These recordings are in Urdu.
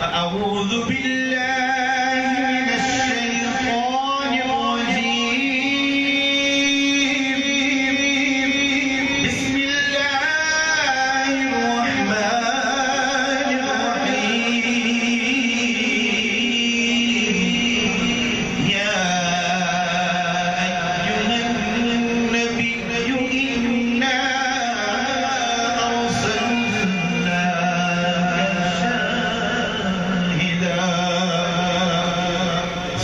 أعوذ بالله من الشيطان الرجيم بسم الله الرحمن الرحيم يا أيها النبي إنا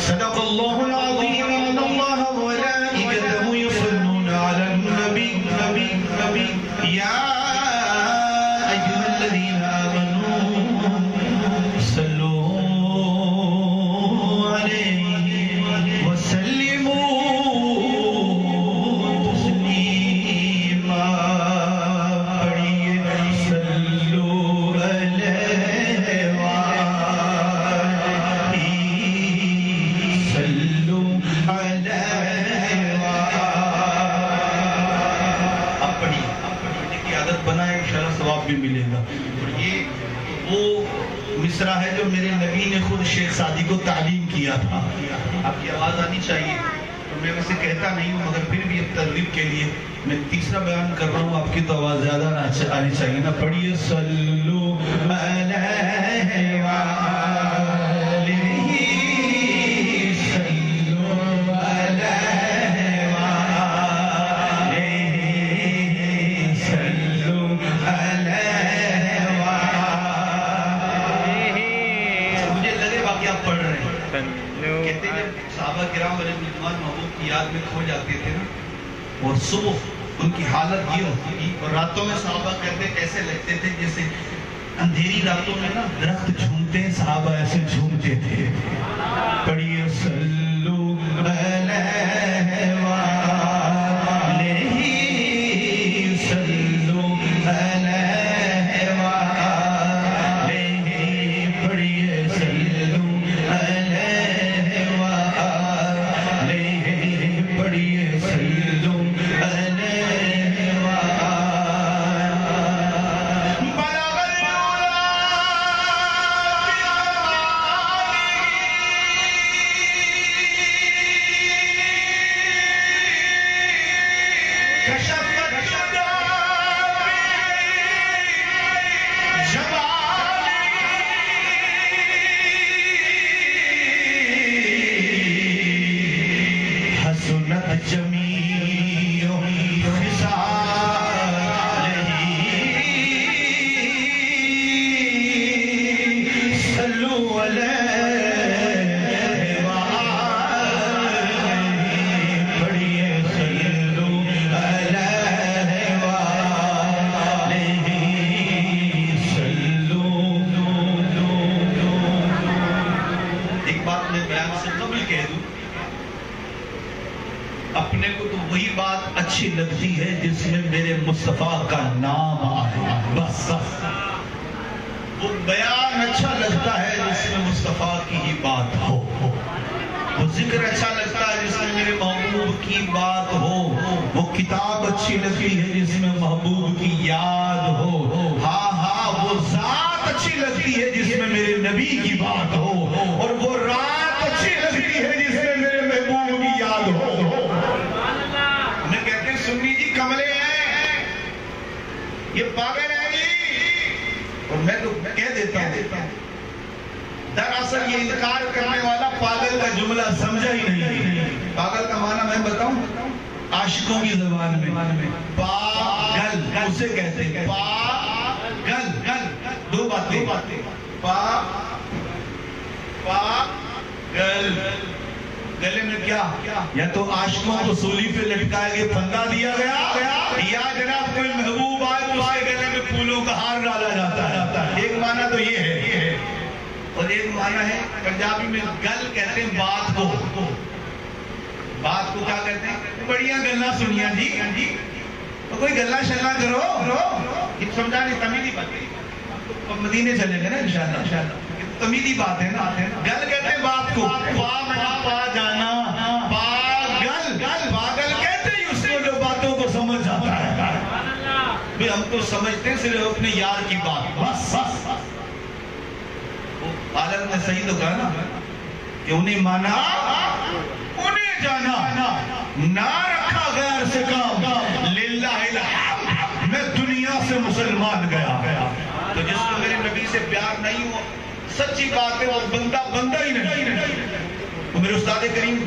صدق الله العظيم إن الله وملائكته يصلون على النبي يا أيها الذين آمنوا صلوا عليه وسلموا تسليما صلوا بنائے انشاءاللہ ثواب بھی ملے گا. اور یہ وہ مصرع ہے جو میرے نبی نے خود شیخ سعدی کو تعلیم کیا تھا. آپ کی آواز آنی چاہیے تو میں ویسے کہتا نہیں ہوں مگر پھر بھی ایک ترغیب کے لیے میں تیسرا بیان کر رہا ہوں. آپ کی تو آواز زیادہ آنی چاہیے نا. پڑھیے صلو علیہ کہتے ہیں جب صحابہ کرام علیہ رضوان محبوب کی یاد میں کھو جاتے تھے نا اور صبح ان کی حالت یہ ہوتی تھی اور راتوں میں صحابہ کہتے ایسے لگتے تھے جیسے اندھیری راتوں میں نا درخت جھومتے ہیں صحابہ ایسے جھومتے تھے. پڑھیے صلو علیہ وآلہ صلو علیہ وآلہ پڑھیے صلو اپنے کو تو وہی بات اچھی لگتی ہے جس میں میرے مصطفیٰ کا نام آئے. بس وہ بیان اچھا لگتا ہے جس میں مصطفیٰ کی ہی بات ہو. وہ ذکر اچھا لگتا ہے جس میں میرے محبوب کی بات ہو. وہ کتاب اچھی لگتی ہے جس میں محبوب کی یاد ہو. ہاں وہ ذات اچھی لگتی ہے جس میں میرے نبی کی بات ہو. اور وہ رات اچھی لگتی ہے جس میں میرے محبوب کی یاد ہو. سنی جی کملے ہیں یہ پاگل ہے جی. اور میں تو کہہ دیتا ہوں دراصل یہ انکار کرنے والا پاگل کا جملہ سمجھا ہی نہیں. پاگل کا معنی میں بتاؤں عاشقوں کی زبان میں پاگل اسے کہتے ہیں. پاگل دو باتیں پاگل گلے میں کیا یا تو عاشقوں کو سولی پہ لٹکائے گئے پھندا دیا گیا یا جناب کوئی محبوب آئے تو اس کے گلے میں پھولوں کا ہار ڈالا جاتا ہے. ایک معنی تو یہ ہے اور ایک معنی ہے پنجابی میں گل کہتے ہیں بات کو کیا کہتے ہیں بڑیاں گلہ سنیاں جی تو کوئی گلہ شلہ کرو یہ سمجھا نہیں تمیلی باتیں مدینے چلے گئے نا انشاءاللہ تمیلی بات ہے نا. گل کہتے ہیں بات کو پا جانا پاگل کہتے ہیں اس کو جو باتوں کو سمجھ جاتا ہے. ہم تو سمجھتے ہیں صرف اپنے یار کی بات. بس عالم نے صحیح تو کہا نا کہ انہیں مانا انہیں جانا نہ رکھا غیر سے کام للہ الحمد میں دنیا سے مسلمان گیا. تو جس کو میرے نبی سے پیار نہیں ہوا سچی بات ہے وہ بندہ ہی نہیں. تو میرے استاد کریم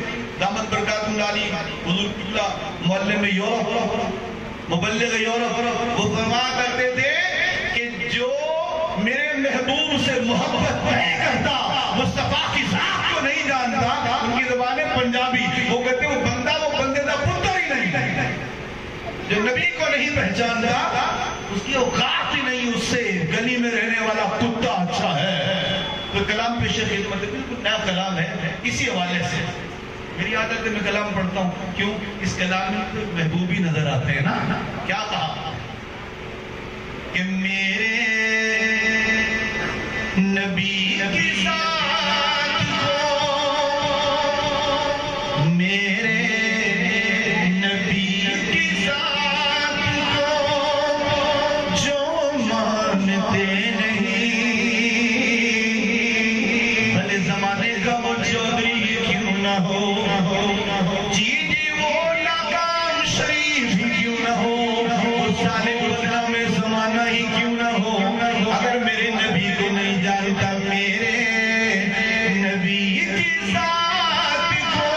دامت برکات اللہ علی حضور قبلہ معلم یورپ مبلغ یورپ وہ فرمایا کرتے تھے کہ جو میرے محبوب سے محبت نہیں کرتا مصطفیٰ کی ذات کو نہیں جانتا ان کی زبان ہے پنجابی وہ کہتے وہ بندے دا پتر ہی نہیں. جو نبی کو نہیں پہچانتا اس کی اوقات ہی نہیں اس سے گلی میں رہنے والا کتا اچھا ہے. تو کلام پیش خدمت بالکل نیا کلام ہے. اسی حوالے سے میری عادت ہے میں کلام پڑھتا ہوں کیوں اس کلام میں تو محبوبی نظر آتے ہیں نا. کیا کہا کہ میرے نبی کی ذات کو میرے نبی کی ذات کو جو مانتے نہیں بھلے زمانے کا وہ چودھری کیوں نہ ہو جی وہ ناکام شریف کیوں نہ ہو وہ صالح اسلام میں زمانہ ہی کیوں نہ ہو اگر میرے نبی کو نہیں جانتا میرے نبی کی ذات کو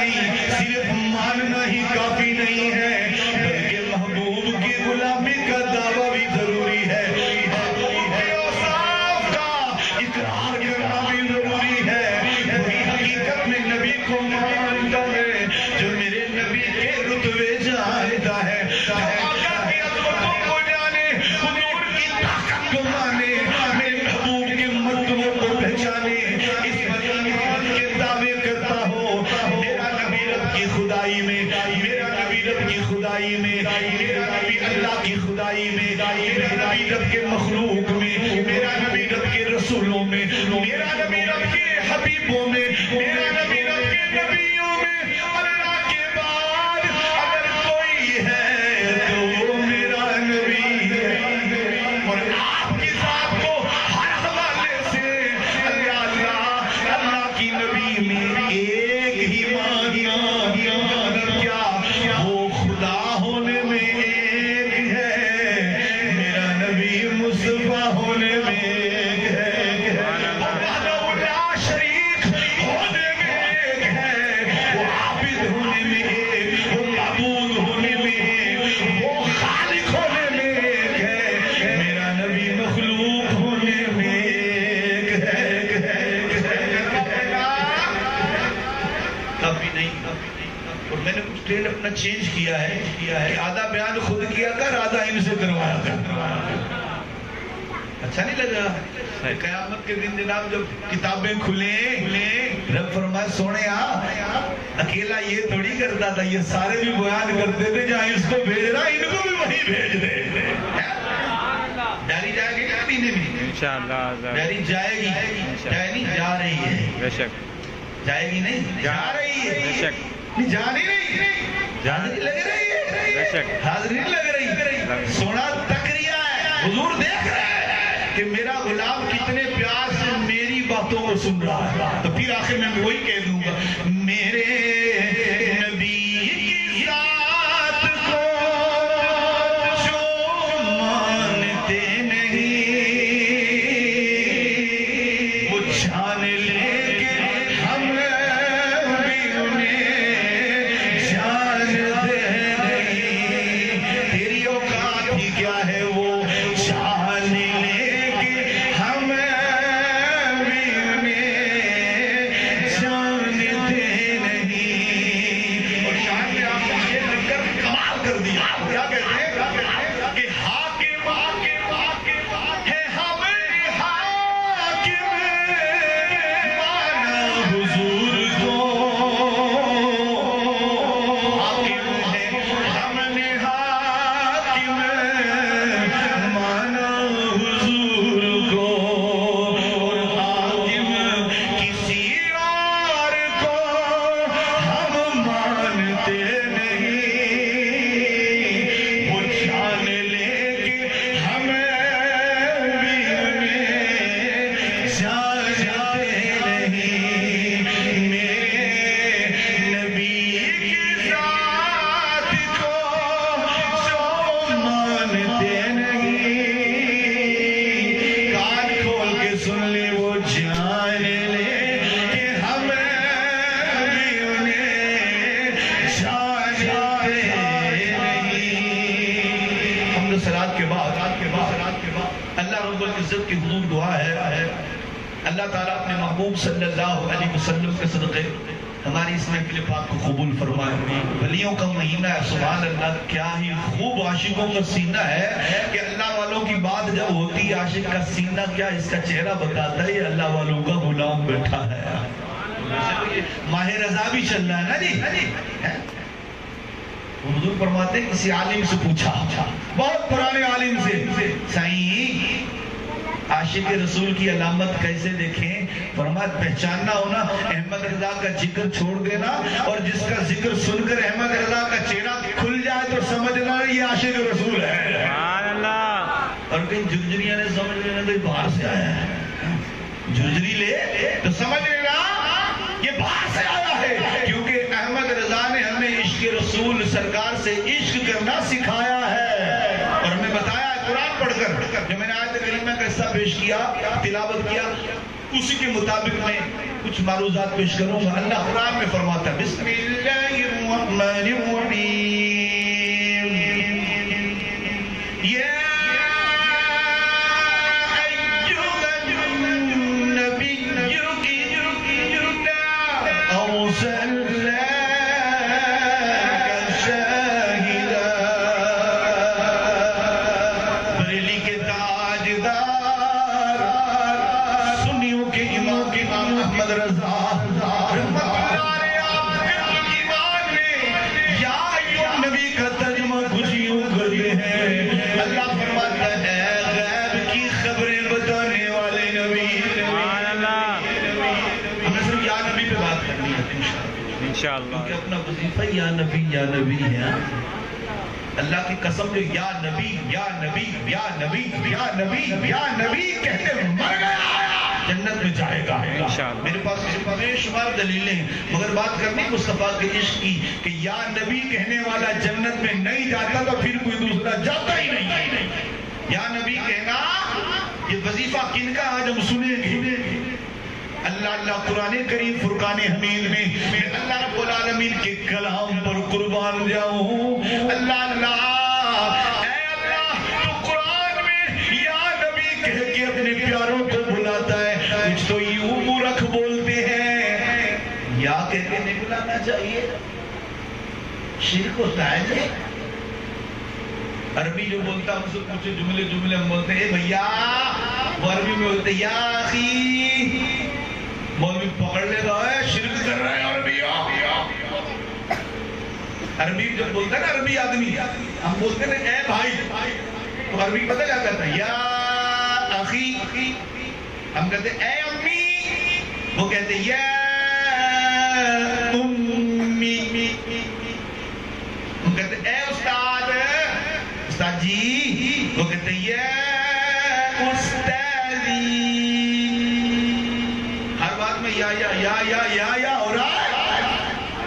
نہیں، صرف ماننا ہی کافی نہیں ہے، بلکہ محبوب کی غلامی کا دعویٰ بھی ضروری ہے، محبوب کے اوصاف کا اقرار کرنا بھی ضروری ہے۔ وہی حقیقت میں نبی کو مانتا ہے جو میرے نبی کے رتبے جانتا ہے، جو آقا کی عظمتوں کو جانے، حضور کی طاقت کو مانے، میرے محبوب کے مرتبوں کو پہچانے، اس ایمان کے دعوے کرتا ہو۔ میرا نبی رب کی خدائی میں، میرا نبی رب کی خدائی میں، میرا نبی اللہ کی خدائی میں، میرا نبی رب کے مخلوق میں، میرا نبی رب کے رسولوں میں، میرا نبی رب کے حبیبوں میں، میرا نبی رب کے نبیوں میں، اللہ کے بعد اگر کوئی ہے تو وہ میرا نبی ہے۔ اور آپ کی ذات کو ہر حوالے سے اللہ کی نبی میں ایک ہی ماننا، مطلب کیا؟ وہ خدا ہونے میں ایک ہے، میرا نبی مصطفیٰ ہونے میں ایک ہے، وہ وحدہ لا شریک ہونے میں ایک ہے، وہ عابد ہونے میں ایک، وہ معبود ہونے میں ایک، وہ خالق ہونے میں ایک ہے، میرا نبی مخلوق ہونے میں ایک ہے۔ کبھی نہیں، اور میں نے کچھ ٹرینڈ اپنا چینج کیا ہے کہ آدھا بیان خود کیا کر، آدھا ان سے کروایا کر۔ اچھا نہیں لگا؟ قیامت کے دن جناب جب کتابیں کھلیں، رب فرمائے سونے اکیلا یہ تھوڑی کرتا تھا، یہ سارے بھی بیان کرتے تھے، جہاں اس کو بھیج رہا ان کو بھی وہی بھیج دے۔ ڈائری جائے گی نا مہینے میں؟ انشاءاللہ ڈائری جائے گی، جائے نہیں جا رہی ہے، بے شک جائے گی نہیں جا رہی ہے، بے شک جانی نہیں، حاضری لگ رہی ہے، بے شک حاضری لگ رہی۔ سونا تکریا ہے، حضور دیکھ رہے ہیں کہ میرا غلام کتنے پیار سے میری باتوں کو سن رہا ہے، تو پھر آخر میں وہی کہہ دوں گا، میرے نبی کی ذات کو جو مانتے نہیں، وہ جان لے کے ہم بھی انہیں جانتے نہیں، تیری اوقات ہی کیا ہے وہ جان لے العزت کی حضور دعا ہے اللہ تعالیٰ اپنے محبوب صلی اللہ علیہ وسلم کے صدقے ہماری اس محفل پاک کو قبول فرمائے. ولیوں کا مہینہ ہے, سبحان اللہ, کیا ہی خوب عاشقوں کا سینہ ہے کہ اللہ والوں کی بات جب ہوتی ہے عاشق کا سینہ کیا اس کا چہرہ بتاتا ہے, یہ اللہ والوں کا غلام بیٹھا ہے. ماہ رضا بھی چل رہا ہے نا جی. حضور فرماتے ہیں کسی عالم سے پوچھا, بہت پرانے عالم سے, سائیں عاشق رسول کی علامت کیسے دیکھیں؟ فرمایا پہچاننا ہونا احمد رضا کا ذکر چھوڑ دینا, اور جس کا ذکر سن کر احمد رضا کا چہرہ کھل جائے تو سمجھنا یہ عاشق رسول ہے. سبحان اللہ. اور کہیں جرجریاں نے سمجھ لینا تو باہر سے آیا ہے, جرجری لے تو سمجھ لینا یہ باہر سے آیا ہے, کیونکہ احمد رضا نے ہمیں عشق رسول سرکار سے عشق کرنا سکھایا ہے. اور ہمیں بتایا ہے قرآن پڑھ کر, جو میں نے آیت کریمہ کا حصہ پیش کیا, تلاوت کیا, اسی کے مطابق میں کچھ معروضات پیش کروں گا. اللہ قرآن میں فرماتا ہے بسم اللہ الرحمن الرحیم یا ایھا النبی ارسلناک شاہدا. بریلی کے تاجدار سنیوں کے امام احمد رضا رحمت اللہ علیہ کی بات میں یا ایھا نبی کا ترجمہ کچھ یوں کرتے ہیں. اللہ فرماتا ہے غیب کی خبریں بتانے والے نبی. ہمیں صرف یا نبی پہ بات کرنی ہے انشاءاللہ، کیونکہ اپنا وظیفہ یا نبی ہے. اللہ کی قسم جو یا نبی یا نبی یا نبی یا نبی یا نبی کہتے مر گیا جنت میں جائے گا. میرے پاس بے شمار دلیلیں ہیں، مگر بات کرنی مصطفیٰ کے عشق کی کہ یا نبی کہنے والا جنت میں نہیں جاتا تو پھر کوئی دوسرا جاتا ہی نہیں. یا نبی کہنا یہ وظیفہ کن کا آج ہم سنیں گے. اللہ اللہ قرآن کریم فرقان حمید میں اللہ رب العالمین کے کلام پر قربان جاؤں. اللہ اللہ اے اللہ تو قرآن میں یا نبی کہہ کے اپنے پیاروں کو بلاتا ہے. کچھ تو یوں مورخ بولتے ہیں یا کہہ کے نہیں بلانا چاہیے، شرک ہوتا ہے. عربی جو بولتا ہم سے کچھ جملے ہم بولتے ہیں اے بھیا، وہ عربی میں بولتے ہیں یا اخی. مولوی پکڑ لے گا شرک کر رہا ہے. عربی جو بولتا ہے نا عربی آدمی، ہم بولتے ہیں اے بھائی، تو عربی پتہ کیا کرتا ہے یا اخی. ہم کہتے ہیں اے امی، وہ کہتے ہیں یا امی. ہم کہتے ہیں اے استاد جی، وہ کہتے ہیں یا استادی. ہر بات میں یا ہو رہا ہے.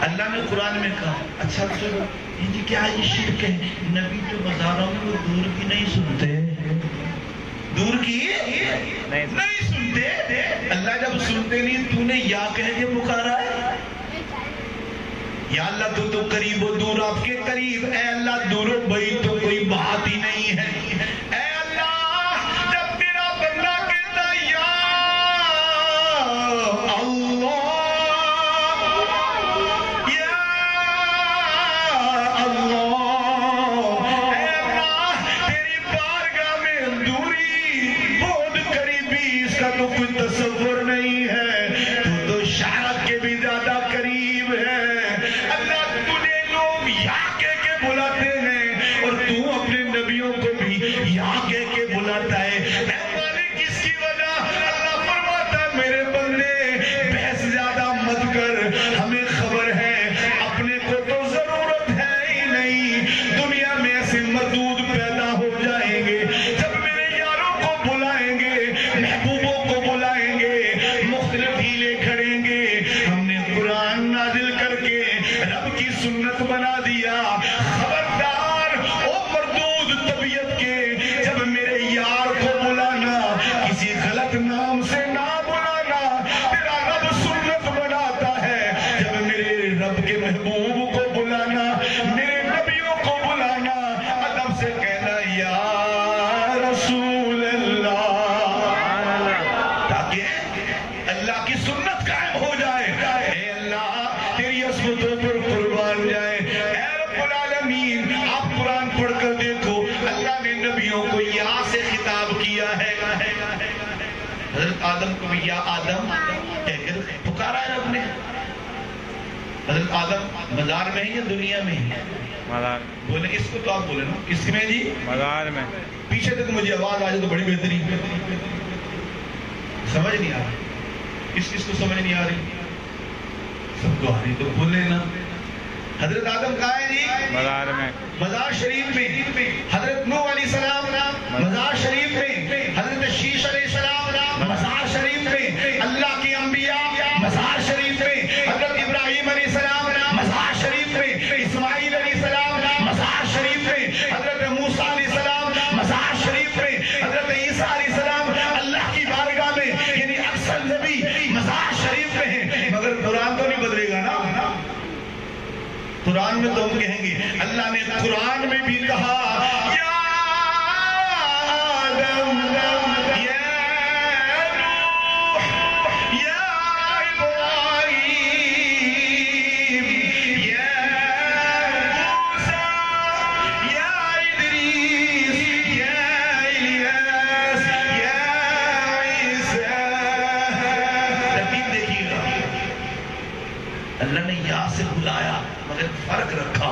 اللہ نے قرآن میں کہا اچھا چلو یہ جی کیا یہ شرک ہے. نبی جو مزاروں میں وہ دور کی نہیں سنتے، دور کی نہیں سنتے. اللہ جب سنتے نہیں تو نے یا کہہ کے پکارا ہے. یا اللہ تو قریب و دور آپ کے قریب. اے اللہ دور و بعید تو کوئی بات ہی نہیں ہے. اے اللہ جب تیرا بندہ کہتا یا اللہ یا اللہ، اے اللہ تیری بارگاہ میں دوری بہت قریبی اس کا تو کوئی تصور نہیں ہے. تو شارک کے بھی زیادہ قریب ہے. اللہ تجھے لوگ یا کہہ کے بلاتے ہیں اور تو اپنے نبیوں کو بھی یا کہہ کے بلاتا ہے. اے مالک اس کی وجہ اللہ فرماتا ہے میرے بندے بحث زیادہ مت کر، ہمیں خبر ہے اپنے کو تو ضرورت ہے ہی نہیں. دنیا میں ایسے مردود پیدا ہو جائیں گے جب میرے یاروں کو بلائیں گے، محبوبوں کو بلائیں گے، مختلف ہیلے کھڑیں گے. ہم نے قرآن نازل کر کے رب کی سنت بنا دیا. خبردار او مردود طبیعت کے، جب میرے یار کو بلانا کسی غلط نام سے نہ بلانا. تیرا رب سنت بناتا ہے جب میرے رب کے محبوب کو بلانا، میرے نبیوں کو بلانا، ادب سے کہنا یا رسول اللہ، تاکہ اللہ کی سنت قائم ہو جائے. اے اللہ تیری عظمتوں پر قربان جائے. اے رب العالمین آپ قرآن پڑھ کر دیکھو اللہ نے نبیوں کو یا سے خطاب کیا ہے. حضرت آدم کو بھی یا آدم کہہ کر پکارا ہے رب نے. حضرت آدم مزار میں ہے یا دنیا میں ہے؟ مزار. بولے اس کو تو آپ بولے نا کس میں جی؟ مزار میں. پیچھے تک مجھے آواز آ جائے تو بڑی بہترین. سمجھ نہیں آ رہی؟ کس کو سمجھ نہیں آ رہی؟ سب کو آ رہی تو بولے نا. حضرت آدم کہاں ہے جی؟ مزار میں. مزار شریف میں. حضرت نوح علیہ السلام مزار شریف میں. حضرت شیش علیہ السلام مزار شریف میں. اللہ کی انبیاء مزار شریف میں. حضرت ابراہیم علیہ السلام مزار شریف میں. اسماعیل علیہ السلام مزار شریف میں. حضرت موسیٰ علیہ السلام مزار شریف میں. حضرت عیسیٰ علیہ السلام اللہ کی بارگاہ میں یعنی اکثر نبی مزار شریف میں قرآن میں تو ہم کہیں گے، اللہ نے قرآن میں بھی کہا یا آدم یا نوح یا ابراہیم یا موسیٰ یا ادریس یا الیاس یا عیسیٰ۔ ترتیب دیکھیے گا، اللہ نے یا سے بلایا مگر فرق رکھا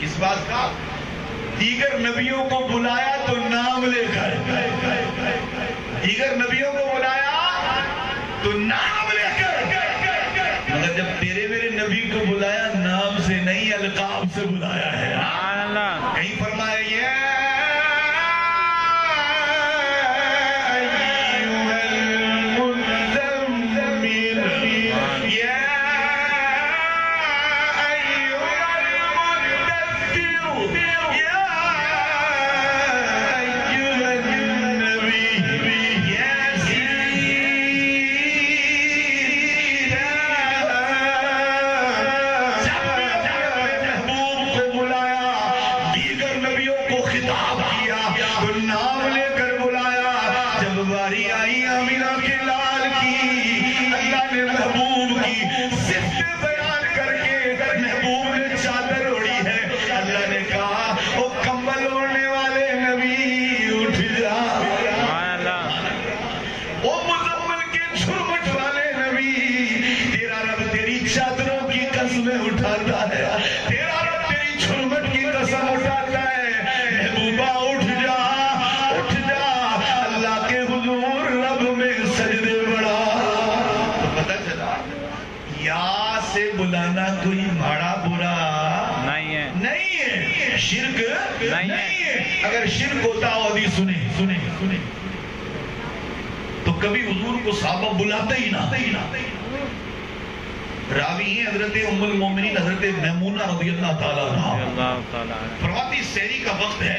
اس بات کا، دیگر نبیوں کو بلایا تو نام لے کر، دیگر نبیوں کو بلایا تو نام لے کر، مگر جب تیرے میرے نبی کو بلایا نام سے نہیں القاب سے بلایا ہے۔ سبحان اللہ۔ کہیں فرمایا یا بلانا کوئی بڑا برا نہیں ہے، شرک نہیں ہے۔ اگر شرک ہوتا ہوتی سنے تو کبھی حضور کو صحابہ بلاتے ہی نہ۔ راوی ہیں حضرت ام المومنین حضرت میمونہ رضی اللہ تعالیٰ عنہ، فرماتی سحری کا وقت ہے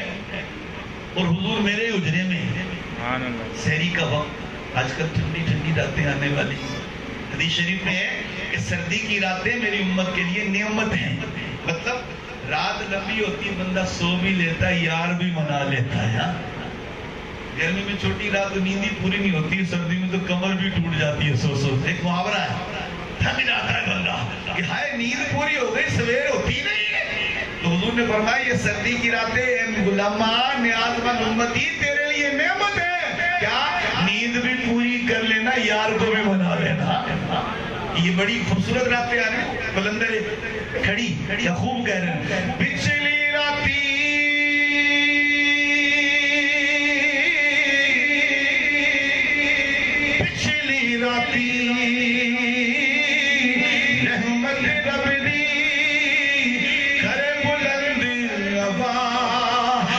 اور حضور میرے حجرے میں، سحری کا وقت، آج کل ٹھنڈی ٹھنڈی راتیں آنے والی، حدیث شریف میں ہے کہ سردی کی راتیں میری امت کے لیے نعمت ہیں، مطلب رات لمبی ہوتی بندہ سو بھی لیتا ہے، یار بھی منا لیتا ہے۔ گرمی میں چھوٹی رات نیند ہی پوری نہیں ہوتی، سردی میں تو کمر بھی ٹوٹ جاتی ہے سو۔ ایک محاورہ ہے، تھک جاتا ہے بندہ کہ ہائے نیند پوری ہو گئی، سویر ہوتی نہیں ہے۔ تو حضور نے فرمایا یہ سردی کی راتیں اے غلامان نیاز مند امتی تیرے لیے نعمت ہے، کیا نیند بھی پوری کر لینا، یار کو بھی منا لینا۔ یہ بڑی خوبصورت راتیں آ رہی ہیں، بلندر کھڑی یا خوب کہہ رہے ہیں پچھلی راتی رحمت رب دی کرے بلند آواز،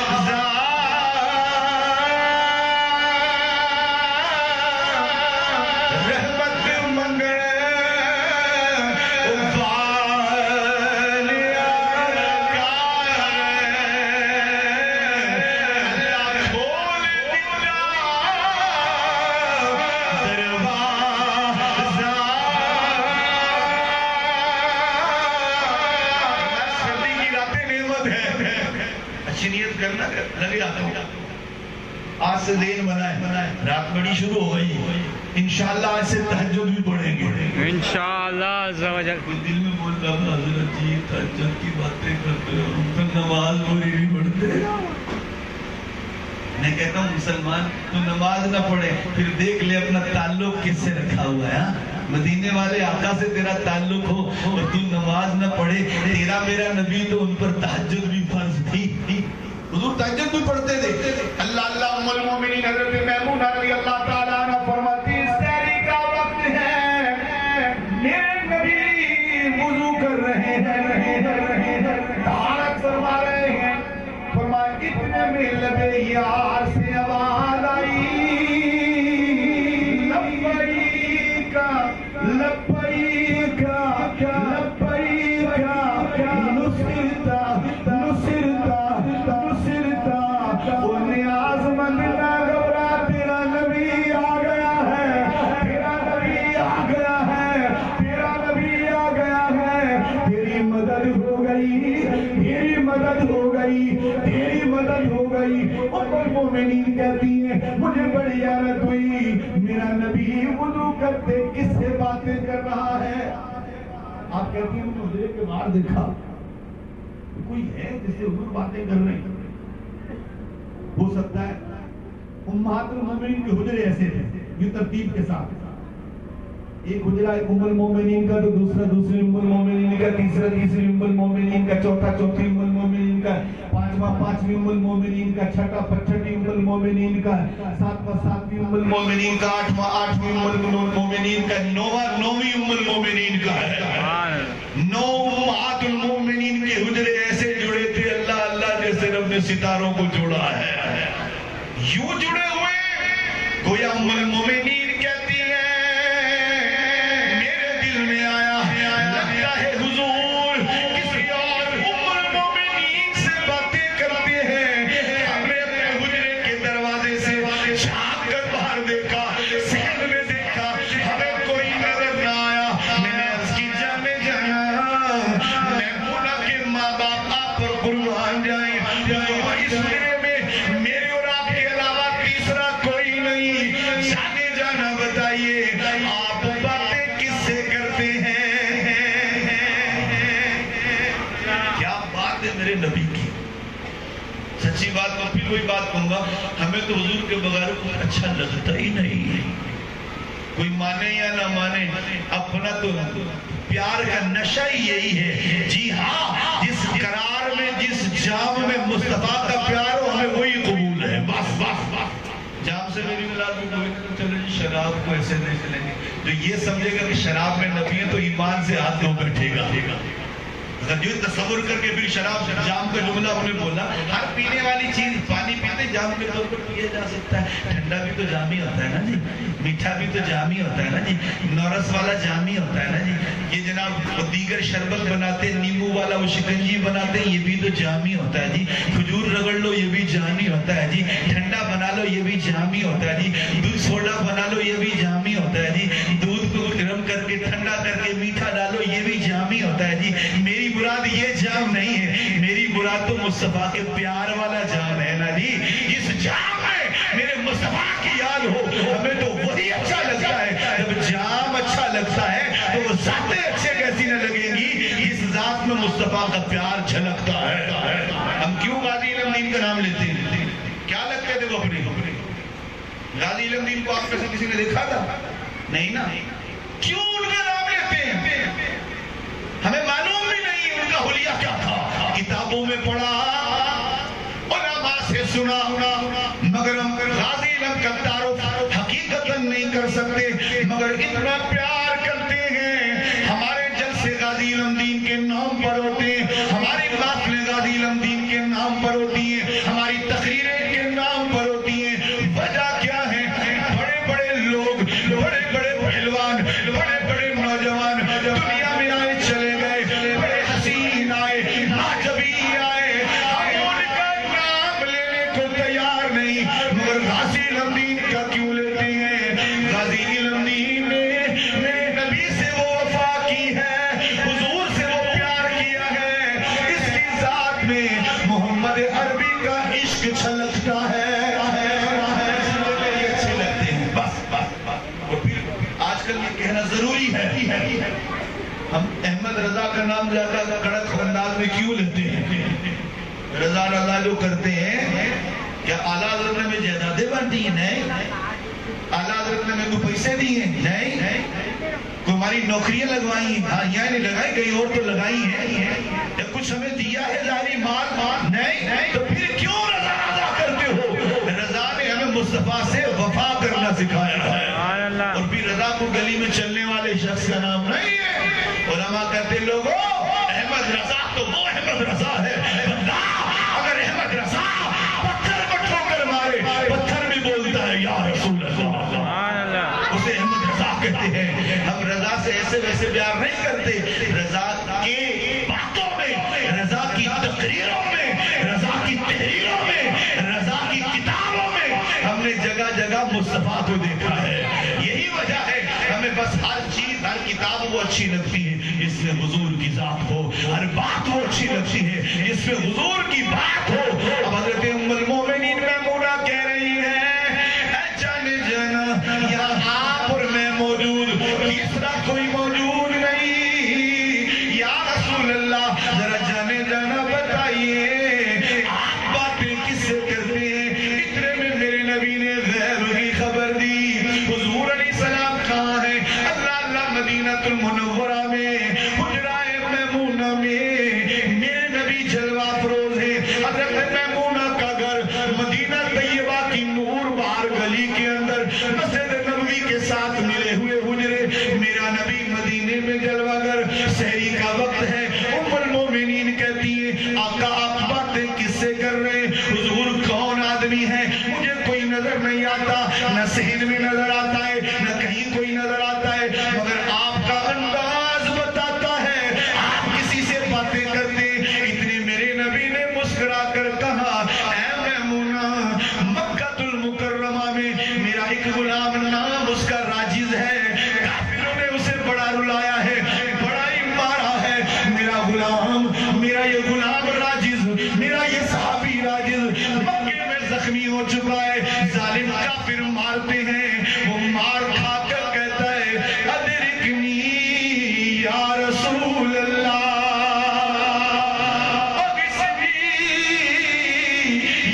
رحمت منگے آج سے دین بنائے، رات بڑی شروع ہو گئی، انشاءاللہ آج سے تہجد بھی پڑھیں گے انشاءاللہ عز و جل۔ کوئی دل میں بول رہا حضرت جی تہجد کی باتیں کرتے اور ان پر نماز پوری نہیں پڑھتے۔ میں کہتا ہوں مسلمان تو نماز نہ پڑھے پھر دیکھ لے اپنا تعلق کس سے رکھا ہوا ہے۔ مدینے والے آقا سے تیرا تعلق ہو اور تو نماز نہ پڑھے، تیرا میرا نبی تو ان پر تہجد بھی فرض تھی، حضور تہجد بھی پڑھتے تھے۔ اللہ ام المومنین حضرت میمونہ رضی اللہ تعالیٰ عنہ فرماتی سحری کا وقت ہے، میرے نبی وضو کر رہے ہیں، طہارت فرما رہے ہیں، فرمایا اتنے میں لبے یار سے آواز آئی لبیک لبیک لبیک نصرتا نصرتا نصرتا۔ وہ نیاز مند نہ گھبرا، تیرا نبی آ گیا ہے، تیرا نبی آ گیا ہے، تیرا نبی آ گیا ہے، تیری مدد ہو گئی، تیری مدد ہو گئی، تیری مدد ہو گئی۔ ام المومنین کہتی ہیں مجھے بڑی حیرت ہوئی، میرا نبی وضو کرتے کس سے باتیں کر رہا ہے؟ آپ کہتی ہیں مجھے حجرے کے باہر دیکھا، کوئی ہے جس سے حضور باتیں کر رہے ہیں؟ ہو سکتا ہے امہات المومنین کے حجرے ایسے تھے، یہ ترتیب کے ساتھ، ایک حجرہ ایک ام المومنین کا، تو دوسرا دوسری ام المومنین کا، تیسرا تیسری ام المومنین کا، چوتھا چوتھی ام المومنین کا، پانچواں پانچویں ام المومنین کا، چھٹا چھٹی ام المومنین کا، ساتواں ساتویں ام المومنین کا، آٹھواں آٹھویں ام المومنین کا، نواں نویں ام المومنین کا ہے۔ 9 امہات المومنین کے حجرے ایسے جڑے تھے اللہ اللہ جیسے رب نے ستاروں کو جوڑا ہے، یوں جڑے ہوئے گویا ام المومنین کہتی ہیں میرے دل میں آیا لگتا ہے حضور کسی اور ام المومنین سے باتیں کرتے ہیں۔ ہم نے اپنے حجرے کے دروازے سے جھانک کر باہر دیکھا، صحن میں دیکھا، ہمیں کوئی نظر نہ آیا۔ میں نے عرض کی جانے جانا، میں بولا کہ ماں باپ آپ پر قربان جائیں، اس حجرے میں میرے اور آپ کے علاوہ تیسرا کوئی نہیں، جانے جانا بتائیے آپ باتیں کس سے کرتے ہیں؟ کیا بات ہے میرے نبی کی، سچی بات میں پھر وہی بات کہوں گا، ہمیں تو حضور کے بغیر کوئی اچھا لگتا ہی نہیں، کوئی مانے یا نہ مانے اپنا تو پیار کا نشہ ہی یہی ہے۔ جی ہاں، جس قرار میں جس جام میں مصطفیٰ کا پیار ہو ہمیں وہی قبول ہے، بس بس بس۔ جام سے میری ملاد کو کوئی چلے جی شراب کو ایسے نہیں چلیں گے، جو یہ سمجھے گا کہ شراب میں نبی ہے تو ایمان سے ہاتھ دھو بیٹھے گا۔ اگر یہ تصور کر کے پھر شراب جام کا جملہ ہم نے بولا، ہر پینے والی چیز پانی پیتے جام کے طور پر پیا جا سکتا ہے، ٹھنڈا بھی تو جام ہی ہوتا ہے نا جی، میٹھا بھی تو جام ہی ہوتا ہے نا جی، نورس والا جام ہی ہوتا ہے نا جی، یہ جناب دیگر شربت بناتے، نیمبو والا وہ شکنجی بناتے، یہ بھی تو جام ہی ہوتا ہے جی، کھجور رگڑ لو یہ بھی جام ہی ہوتا ہے جی، ٹھنڈا بنا لو یہ بھی جام ہی ہوتا ہے جی، دودھ سوڈا بنا لو یہ بھی جام ہی ہوتا ہے جی، دودھ کو گرم کر کے ٹھنڈا کر کے میٹھا ڈالو یہ بھی جام ہی ہوتا ہے جی۔ میری مراد یہ جام نہیں ہے، میری مراد تو مصطفیٰ کے پیار والا جام ہے نا جی، اس جام میں میرے مصطفیٰ کی یاد ہو، ہمیں تو وہی اچھا لگتا ہے۔ جب جام اچھا لگتا ہے تو وہ ذاتیں اچھے کیسی نہ لگیں گی، اس ذات میں مصطفیٰ کا پیار جھلکتا ہے۔ ہم کیوں غازی علم کا نام لیتے ہیں؟ کیا لگتے تھے وہ اپنے؟ غازی علم کو آپ میں سے کسی نے دیکھا تھا؟ نہیں نا، کیوں ان کا نام لیتے ہیں؟ ہمیں معلوم بھی نہیں ان کا حلیہ کیا تھا، کتابوں میں پڑھا، علماء سے سنا، مگر ہم غازی علم کا تعارف حقیقتاً نہیں کر سکتے، مگر اتنا پیار کرتے ہیں۔ ہمارے جلسے غازی علم دین کے نام پر ہوتے ہیں، ہماری محفلیں غازی علم دین کے نام پر ہوتی ہیں، ہماری تقریریں کے نام پر ہوتی ہیں۔ وجہ کیا ہے؟ بڑے بڑے لوگ، بڑے بڑے پہلوان، بڑے بڑے نوجوان دنیا میں آئے چلے گئے، بڑے حسین آئے، ناجبی آئے، ہم ان کا نام لینے کو تیار نہیں، مگر غازی علم دین کا کیوں لیتے ہیں؟ غازی علم دین نے میرے نبی سے وہ وفا کی ہے، حضور سے وہ پیار کیا ہے، اس کی ذات میں محمد عربی کا عشق چھلکتا ہے۔ اچھے لگتے ہیں، بس بس بس۔ اور پھر آج کل یہ کہنا ضروری ہے، ہم احمد رضا کا نام زیادہ کڑک انداز میں کیوں لیتے ہیں؟ رضا رضا جو کرتے ہیں، کیا اعلیٰ حضرت نے ہمیں جائیدادیں بانٹی ہیں؟ نہیں۔ اعلیٰ حضرت نے ہمیں کوئی پیسے دیے؟ نہیں۔ کوئی ہماری نوکریاں لگوائی ہیں؟ ہاں، یہاں نہیں لگائی، کہیں اور تو لگائی ہیں۔ یا کچھ ہمیں دیا ہے ظاہری مال؟ نہیں۔ تو پھر کیوں رضا رضا کرتے ہو؟ رضا نے ہمیں مصطفیٰ سے وفا کرنا سکھایا ہے، اور پھر رضا کو گلی میں چلنے والے شخص کا نام نہیں ہے۔ علماء کہتے لوگوں احمد رضا تو وہ احمد رضا ہے، اگر احمد رضا پتھر کو ٹھوکر مارے پتھر بھی بولتا ہے یا رسول اللہ، اسے احمد رضا کہتے ہیں۔ ہم رضا سے ایسے ویسے پیار نہیں کرتے، رضا کے باتوں میں، رضا کی تقریروں میں، رضا کی تحریروں میں، رضا کی کتابوں میں ہم نے جگہ جگہ مصطفیٰ کو دیکھا ہے۔ یہی وجہ ہے ہمیں بس ہر چیز، ہر کتاب وہ اچھی لگتی ہے، اس جس میں حضور کی ذات ہو. ہر بات وہ اچھی لگتی ہے جس میں حضور کی بات ہو. اب حضرت ام المومنین میمونہ کہہ رہی ہے اے جان جانا یہاں آپ اور میں موجود, تیسرا کوئی موجود نہیں. یا رسول اللہ ذرا جانے جانا بتائیے آپ باتیں کس سے کرتے ہیں. اتنے میں میرے نبی نے غیب کی خبر دی. حضور علیہ السلام کہاں ہیں؟ اللہ مدینہ المنورہ میں حجرہ میمونہ میں میرے نبی جلوہ افروز ہے. حضرت میمونہ کا گھر مدینہ طیبہ کی نور بہار گلی کے اندر مسجد نبوی کے ساتھ ملے ہوئے حجرے. میرا نبی مدینے میں جلوہ گر, سحری کا وقت ہے. ام المومنین کہتی ہیں آقا آپ باتیں کس سے کر رہے ہیں؟ حضور کون آدمی ہے؟ مجھے کوئی نظر نہیں آتا, نہ صحن میں نظر آتا ہے نہ کہیں کوئی نظر آتا ہے, مگر آپ کا انداز بتاتا ہے آپ کسی سے باتیں کرتے. اتنے میرے نبی نے مسکرا کر کہا اے میمونہ مکہ المکرمہ میں میرا ایک غلام نام اس کا راجز ہے. کافروں نے اسے بڑا رلایا ہے, بڑا ہی مارا ہے. میرا غلام, میرا یہ غلام راجز, میرا یہ صحابی راجز مکے میں زخمی ہو چکا ہے. ظالم کافر مارتے ہیں, وہ مار کھا کر کہتا ہے ادرکنی یا رسول اللہ, اغثنی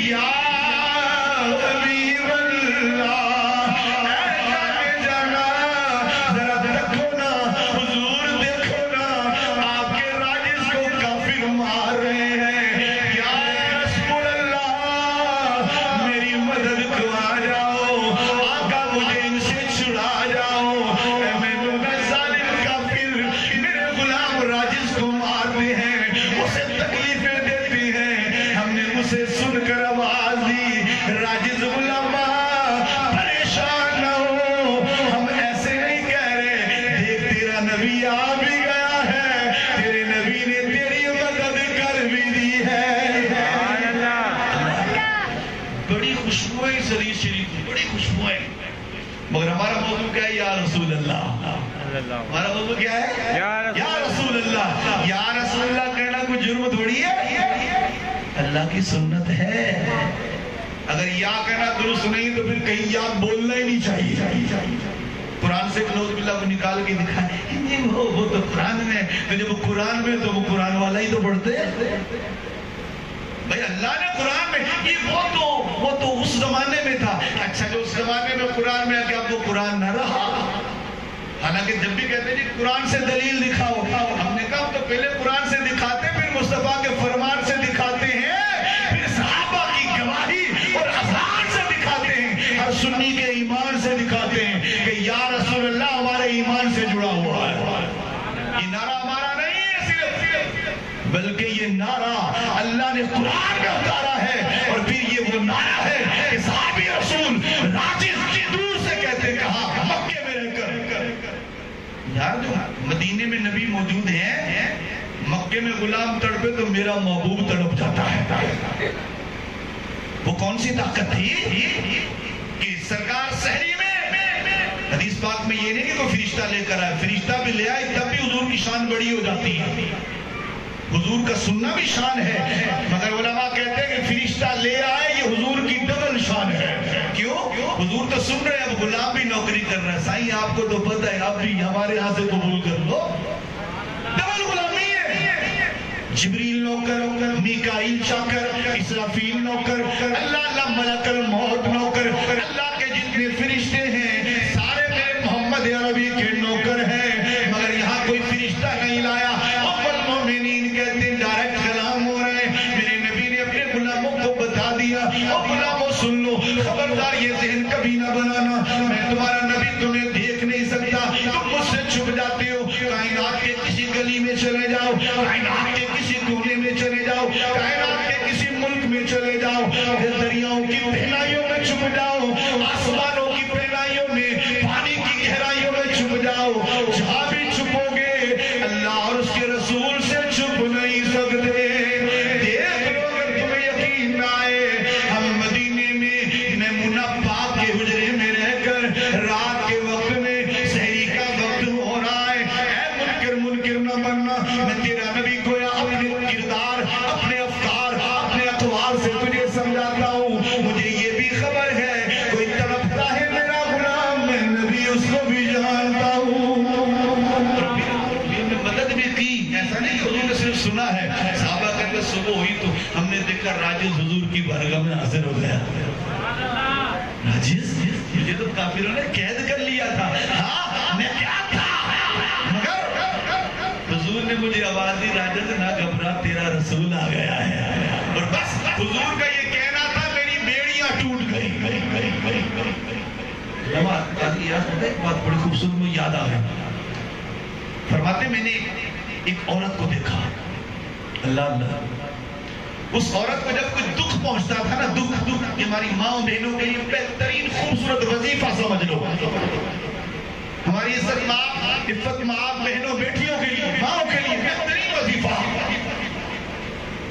یا حبیب اللہ. اے جانے جانا ذرا دیکھو نا, حضور دیکھو نا آپ کے راجز کو کافر مار رہے ہیں. یا رسول اللہ میری مدد کو آ جاؤ, آقا مجھے ان سے چھڑا جاؤ. اے میمونہ ظالم کافر میرے غلام راجز کو مارتے ہیں, اسے تکلیفیں دیتے ہیں. ہم نے اسے سن کر آواز دی راجز غلامہ پریشان نہ ہو, ہم ایسے نہیں کہہ رہے. دیکھ تیرا نبی آ بھی گیا ہے, تیرے نبی نے تیری مدد کر بھی دی ہے. سبحان اللہ. بڑی خوشبو ہے اس حدیث شریف میں, بڑی خوشبو ہے. مگر ہمارا موضوع کیا ہے؟ یا رسول اللہ. ہمارا موضوع کیا ہے؟ یا رسول اللہ. یا رسول اللہ کہنا کوئی جرم تھوڑی ہے, اللہ کی سنت ہے. اگر یا کہنا درست نہیں تو پھر کہیں یا بولنا ہی نہیں چاہیے. قرآن سے نعوذ باللہ کو نکال کے دکھائے وہ تو قرآن میں, تو جب وہ قرآن میں تو وہ قرآن والا ہی تو پڑھتے بھائی. اللہ نے قرآن میں یہ وہ تو اس زمانے میں تھا. اچھا جو اس زمانے میں قرآن میں کہ اب وہ قرآن نہ رہا. حالانکہ جب بھی کہتے ہیں جی قرآن سے دلیل دکھاؤ, ہم نے کہا تو پہلے قرآن سے دکھاتے ہیں, پھر مصطفیٰ کے فرمان سے دکھاتے ہیں, پھر صحابہ کی گواہی اور اذان سے دکھاتے ہیں, ہر سنی کے ایمان سے دکھاتے ہیں کہ یا رسول اللہ ہمارے ایمان سے جڑا ہوا ہے. یہ نعرہ ہمارا نہیں ہے صرف, بلکہ یہ نعرہ اللہ نے قرآن میں اتارا ہے. اور پھر یہ وہ نعرہ ہے کہ صحابی رسول راجز کی دور سے کہتے کہا مکے میں رہ کر. یار جو مدینے میں نبی موجود ہیں, مکے میں غلام تڑپے تو میرا محبوب تڑپ جاتا ہے. وہ کون سی طاقت تھی کہ سرکار سحری میں, حدیث پاک میں یہ نہیں کہ کوئی فرشتہ لے کر آئے, فرشتہ بھی لے آئے تب بھی حضور کی شان بڑی ہو جاتی ہے. حضور کا سننا بھی شان ہے, مگر علماء کہتے ہیں کہ فرشتہ لے آئے یہ حضور کی ڈبل شان ہے. کیوں؟ حضور تو سن رہے ہیں, اب غلام بھی نوکری کر رہا ہے. سائیں آپ کو تو پتہ ہے, آپ بھی ہمارے ہاں سے قبول کر لو. ڈبل غلامی ہے. جبریل نوکر, میکائیل چاکر, اسرافیل نوکر, اللہ ملک الموت نوکر, اللہ کے جتنے فرشتے ہیں سارے میں محمد عربی کے نوکر ہیں, مگر یہاں کوئی فرشتہ نہیں لایا. مومنین کہتے ہیں ڈائریکٹ کلام ہو رہے ہیں. میرے نبی نے اپنے غلاموں کو بتا دیا, اور غلاموں سن لو, خبردار یہ ذہن کبھی نہ بنانا میں تمہارا نبی تمہیں دیکھ نہیں سکتا, تم مجھ سے چھپ جاتے ہو. کائنات کے کسی گلی میں چلے جاؤ, کائنات کے کسی کونے میں چلے جاؤ, کائنات کے کسی ملک میں چلے جاؤ, دریاؤں کی پہنائیوں میں چھپ جاؤ, آسمانوں کی پہنائیوں صحابہ کہتے صبح ہوئی تو ہم نے دیکھا راجز حضور کی بارگاہ میں حاضر ہو گیا. راجز مجھے تو کافروں نے قید کر لیا تھا. ہاں میں کیا تھا مگر حضور نے مجھے آواز دی راجز نہ گھبرا تیرا رسول آ گیا ہے. اور بس حضور کا یہ کہنا تھا میری بیڑیاں ٹوٹ گئی. ایک بات بڑی خوبصورت مجھے یاد آ گئی. فرماتے میں نے ایک عورت کو دیکھا. اللہ اللہ اس عورت کو جب کوئی دکھ پہنچتا تھا نا, دکھ یہ ہماری ماں بہنوں کے لیے بہترین خوبصورت وظیفہ سمجھ لو. ہماری عفت ماں بہنوں بیٹیوں کے لیے ماں کے لیے بہترین وظیفہ.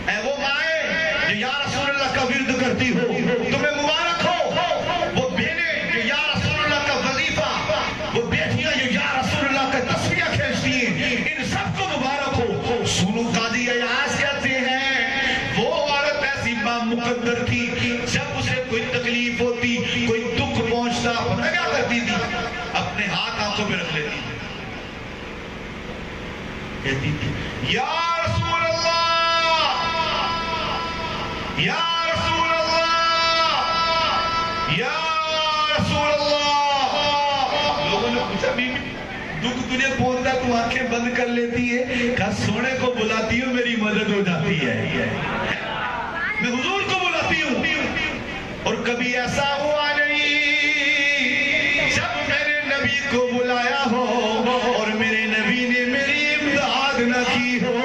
اے وہ مائیں جو یا رسول اللہ کا ورد کرتی ہو تمہیں مبارک ہو. وہ بہنیں جو یا رسول اللہ کا وظیفہ, وہ بیٹیاں جو یا رسول اللہ کا تسبیح کھینچتی ہیں, ان سب کو مبارک ہو. سنو قاضی ایاز کہتے ہیں وہ عورت ایسی ماں مقدر تھی جب اسے کوئی تکلیف ہوتی کوئی دکھ پہنچتا پتہ کیا کرتی تھی, اپنے ہاتھ آنکھوں پہ رکھ لیتی کہتی تھی یا رسول اللہ یا رسول اللہ یا رسول اللہ. لوگوں نے پوچھا بی بی دکھ تجھے پہنچتا تو آنکھیں بند کر لیتی ہے. کہا سونے کو بلاتی ہوں میری مدد ہو جاتی ہے. میں حضور کو بلاتی ہوں. اور کبھی ایسا ہوا نہیں جب میرے نبی کو بلایا ہو اور میرے نبی نے میری امداد نہ کی ہو.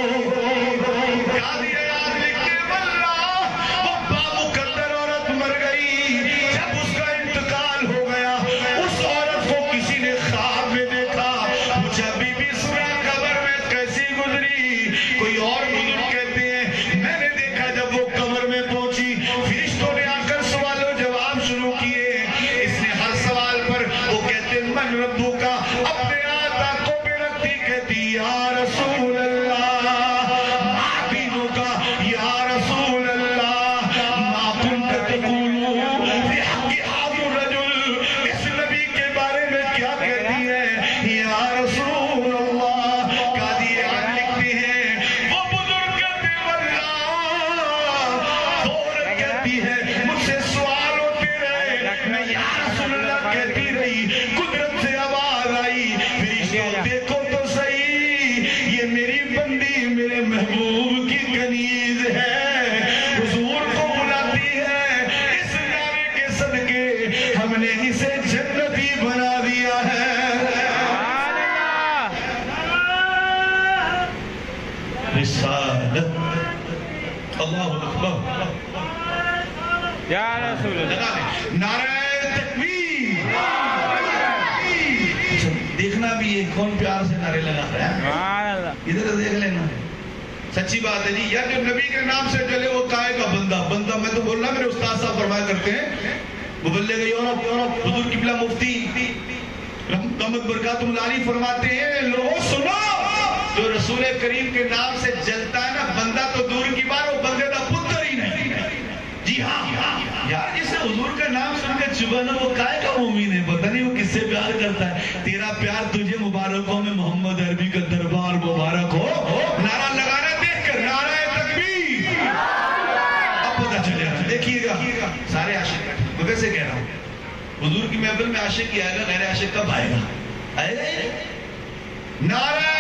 قاضی ایاز لکھتے واللہ وہ بامقدر عورت مر گئی. جب اس کا انتقال ہو گیا اس عورت کو کسی نے خواب میں دیکھا. پوچھا بی بی سنا قبر میں کیسی گزری. کوئی اور بزرگ کہتے ہیں میں نے دیکھا جب وہ قبر میں پہنچی فرشتوں نے آ کر سوال و جواب شروع کیے. اس نے ہر سوال پر وہ کہتے من ربو کا اپنے ہاتھ آنکھوں پہ رکھتی کہتی یا رسول اللہ. معدینوں کا یا رسول اللہ ما کنت تقول فی حق هذا الرجل. اس نبی کے بارے میں کیا کہتی ہے یا رسول اللہ. قاضی ایاز لکھتے ہیں وہ بزرگ کہتے واللہ وہ عورت کہتی ہے مجھ سے سوال ہوتے رہے میں یا رسول اللہ کہتی رہی. قدرت سے آواز آئی فرشتوں دیکھو تو صحیح یہ میری بندی میرے محبوب کی کنیز ہے. حضور کو بلاتی ہے. اس نعرے کے صدقے ہم نے اسے جنتی بنا دیا ہے. رسالت اللہ اکبر. یا رسول اللہ. نعرہ تکبیر. اچھا دیکھنا بھی ہے کون پیار سے نعرے لگا رہا ہے. سبحان اللہ. ادھر دیکھ لینا. سچی بات ہے جی. یا جو نبی کے نام سے چلے وہ کائے کا بندہ. بندہ میں تو بول رہا میرے استاد صاحب فرمایا کرتے ہیں مبلغ یورپ حضور قبلہ مفتی رحمت برکاتہ العالی فرماتے ہیں لوگوں سنو جو رسول کریم کے نام سے جلتا ہے نا بندہ تو دور کی بات وہ بندے کا پتر ہی نہیں. جی ہاں یار جسے حضور کا نام سن کے چبھنا وہ کائے کا مومن ہے. پتہ نہیں وہ کس سے پیار کرتا ہے. تیرا پیار تجھے مبارک ہو. میں محمد عربی کا دربار مبارک ہو. نعرہ لگانا دیکھ کر نعرہ تکبیر. اب پتہ چلے گا. دیکھیے گا سارے عاشق. میں ویسے کہہ رہا ہوں حضور کی محفل میں عاشق ہی آئے گا غیر عاشق کب آئے گا. نعرہ